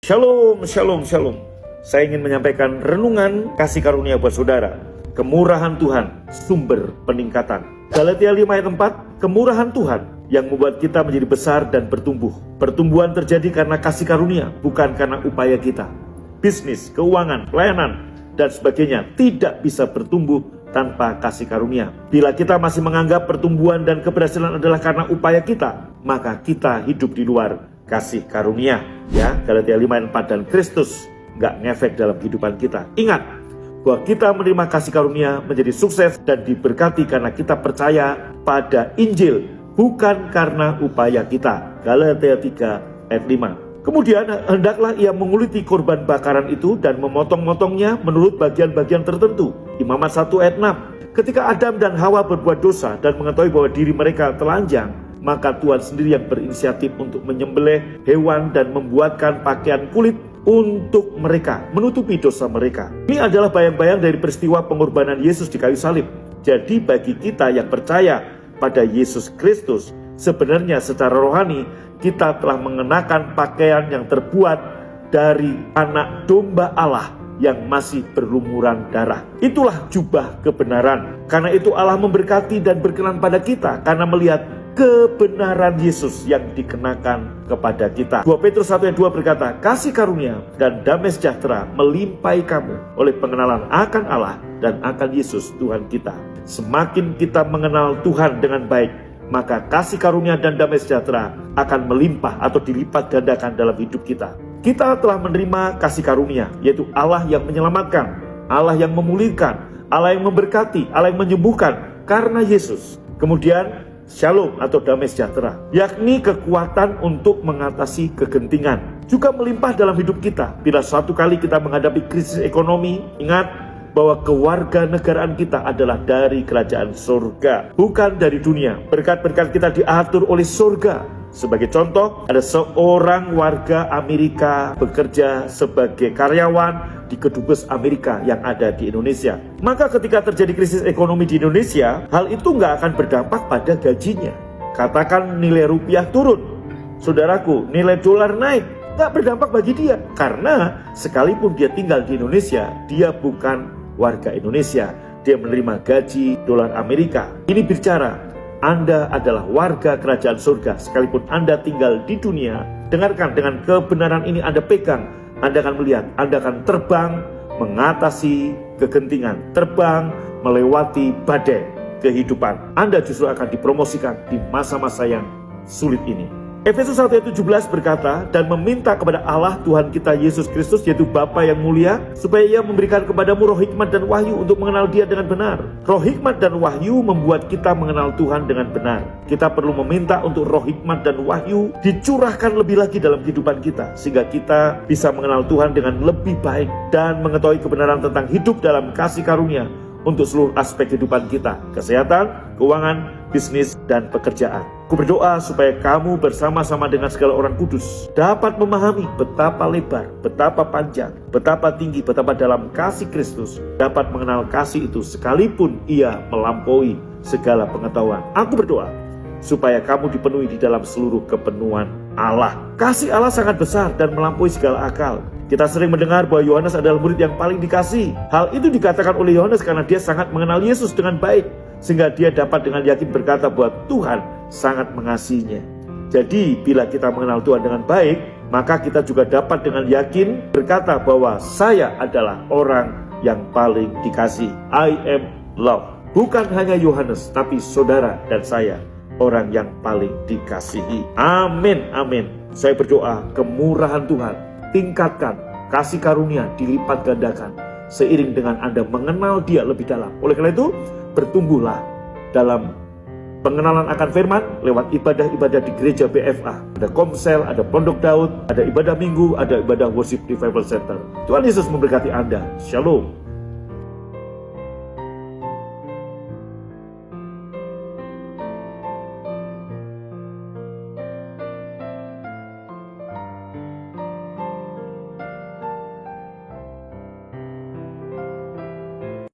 Shalom, shalom, shalom. Saya ingin menyampaikan renungan kasih karunia buat saudara. Kemurahan Tuhan, sumber peningkatan. Galatia 5 ayat 4, kemurahan Tuhan yang membuat kita menjadi besar dan bertumbuh. Pertumbuhan terjadi karena kasih karunia, bukan karena upaya kita. Bisnis, keuangan, pelayanan, dan sebagainya tidak bisa bertumbuh tanpa kasih karunia. Bila kita masih menganggap pertumbuhan dan keberhasilan adalah karena upaya kita, maka kita hidup di luar kasih karunia. Ya, Galatia 5 ayat 4, dan Kristus nggak ngefek dalam kehidupan kita. Ingat bahwa kita menerima kasih karunia, menjadi sukses dan diberkati karena kita percaya pada Injil, bukan karena upaya kita. Galatia 3 ayat 5. Kemudian hendaklah ia menguliti korban bakaran itu dan memotong-motongnya menurut bagian-bagian tertentu. Imamat 1 ayat 6. Ketika Adam dan Hawa berbuat dosa dan mengetahui bahwa diri mereka telanjang, maka Tuhan sendiri yang berinisiatif untuk menyembelih hewan dan membuatkan pakaian kulit untuk mereka, menutupi dosa mereka. Ini adalah bayang-bayang dari peristiwa pengorbanan Yesus di kayu salib. Jadi bagi kita yang percaya pada Yesus Kristus, sebenarnya secara rohani kita telah mengenakan pakaian yang terbuat dari anak domba Allah yang masih berlumuran darah. Itulah jubah kebenaran. Karena itu Allah memberkati dan berkenan pada kita karena melihat kebenaran Yesus yang dikenakan kepada kita. 2 Petrus 1 ayat 2 berkata, kasih karunia dan damai sejahtera melimpahi kamu oleh pengenalan akan Allah dan akan Yesus Tuhan kita. Semakin kita mengenal Tuhan dengan baik, maka kasih karunia dan damai sejahtera akan melimpah atau dilipat gandakan dalam hidup kita. Kita telah menerima kasih karunia, yaitu Allah yang menyelamatkan, Allah yang memulihkan, Allah yang memberkati, Allah yang menyembuhkan karena Yesus. Kemudian shalom atau damai sejahtera, yakni kekuatan untuk mengatasi kegentingan, juga melimpah dalam hidup kita. Bila suatu kali kita menghadapi krisis ekonomi, ingat bahwa kewarganegaraan kita adalah dari kerajaan surga, bukan dari dunia. Berkat-berkat kita diatur oleh surga. Sebagai contoh, ada seorang warga Amerika bekerja sebagai karyawan di kedubes Amerika yang ada di Indonesia. Maka ketika terjadi krisis ekonomi di Indonesia, hal itu nggak akan berdampak pada gajinya. Katakan nilai rupiah turun, saudaraku, nilai dolar naik, nggak berdampak bagi dia. Karena sekalipun dia tinggal di Indonesia, dia bukan warga Indonesia. Dia menerima gaji dolar Amerika. Ini bicara, Anda adalah warga kerajaan surga sekalipun Anda tinggal di dunia. Dengarkan, dengan kebenaran ini Anda pegang, Anda akan melihat, Anda akan terbang mengatasi kegentingan, terbang melewati badai kehidupan. Anda justru akan dipromosikan di masa-masa yang sulit ini. Efesus 1 ayat 17 berkata, dan meminta kepada Allah Tuhan kita Yesus Kristus, yaitu Bapa yang mulia, supaya ia memberikan kepadamu roh hikmat dan wahyu untuk mengenal dia dengan benar. Roh hikmat dan wahyu membuat kita mengenal Tuhan dengan benar. Kita perlu meminta untuk roh hikmat dan wahyu dicurahkan lebih lagi dalam kehidupan kita, sehingga kita bisa mengenal Tuhan dengan lebih baik dan mengetahui kebenaran tentang hidup dalam kasih karunia untuk seluruh aspek kehidupan kita, kesehatan, keuangan, bisnis, dan pekerjaan. Aku berdoa supaya kamu bersama-sama dengan segala orang kudus dapat memahami betapa lebar, betapa panjang, betapa tinggi, betapa dalam kasih Kristus, dapat mengenal kasih itu sekalipun ia melampaui segala pengetahuan. Aku berdoa supaya kamu dipenuhi di dalam seluruh kepenuhan Allah. Kasih Allah sangat besar dan melampaui segala akal. Kita sering mendengar bahwa Yohanes adalah murid yang paling dikasihi. Hal itu dikatakan oleh Yohanes karena dia sangat mengenal Yesus dengan baik, sehingga dia dapat dengan yakin berkata bahwa Tuhan sangat mengasihinya. Jadi bila kita mengenal Tuhan dengan baik, maka kita juga dapat dengan yakin berkata bahwa saya adalah orang yang paling dikasihi. I am loved. Bukan hanya Yohanes, tapi saudara dan saya, orang yang paling dikasihi. Amin, amin. Saya berdoa kemurahan Tuhan tingkatkan, kasih karunia dilipat gandakan seiring dengan Anda mengenal dia lebih dalam. Oleh karena itu, bertumbuhlah dalam pengenalan akan firman lewat ibadah-ibadah di gereja BFA. Ada Komsel, ada Pondok Daud, ada ibadah minggu, ada ibadah worship revival center. Tuhan Yesus memberkati Anda. Shalom.